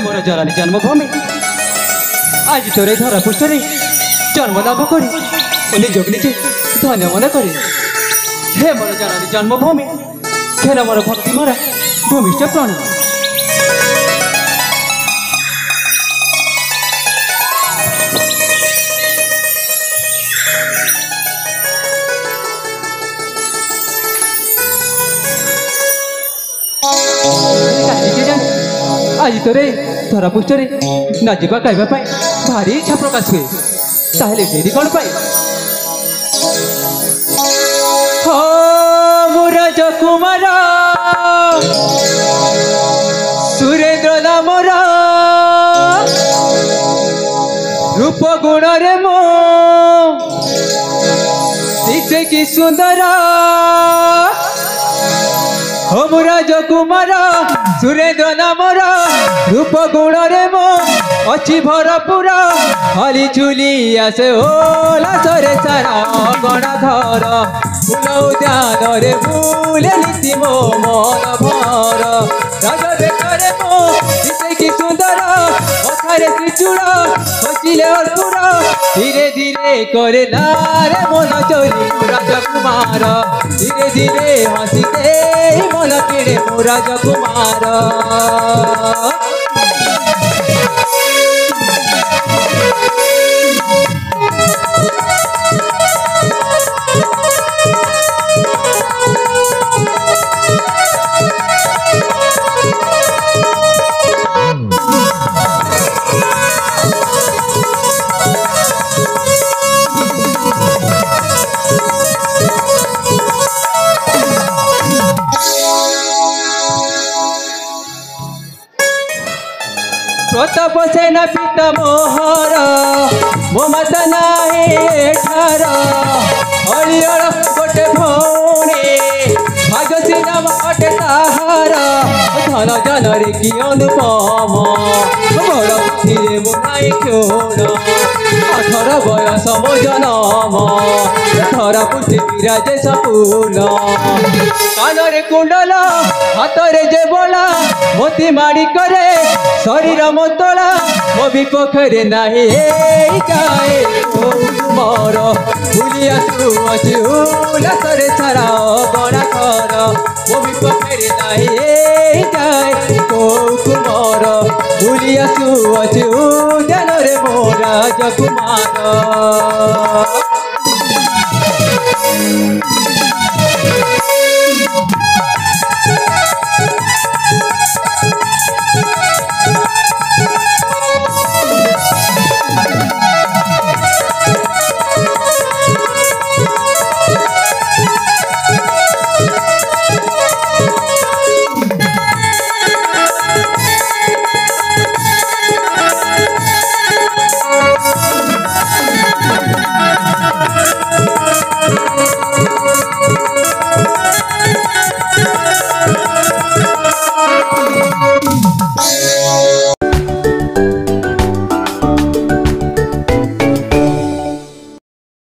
मोर जननी जन्मभूमि आज तोरे धरा पृष्ठरे जन्म लाभ करी निजक निजे धन्य मन करे हे मोर जननी जन्मभूमि खेल मोर भक्ति मोरा भूमिष्ठ प्रणाम आज तोरे धरा पृष्ठरे नाचिबा गाइबा भारी इच्छा प्रकाश हुए ताहले डेरी कौन पाई हो मुराज कुमार सुरेंद्र नामर रूप गुण रे मो दिशे की सुंदर हो मुराज कुमार सुरेंद्र नामर रूप गुण रे मो अच्छी भरपूर हली चुली आसे ओला सरे सारा गण घर फूल उद्यान रे फूले नीति मो मन भर राज बेकरे मो दिशे की सुंदर कथारे त्रिचूड़ बचिले अर्पुर धीरे धीरे करे नारे मन चोरी राजकुमार धीरे धीरे हसीते मन किणे मो राजकुमार प्रताप सेना पिता मोहर मो माता नाहे ठार हरिहर गोटे भौणी भागसी नाम अटे ताहार धन जन रे कि अनुपम बड़ बुद्धि मो नाई क्षोण 18 बयस मो जनम धरा पृथ्वी विराजे सपूर्ण कान रे कुंडल हाथ रे जे बोला मोती माड़ी करे शरीर मतला मो विपक्षरे नाही जाए मोर भूलिया तू अच्छी उल्लासरे सारा बड़ा कर मो विपक्षरे नाही जाए मोर भूलिया तू अच्छी उद्यान रे मो राजकुमार।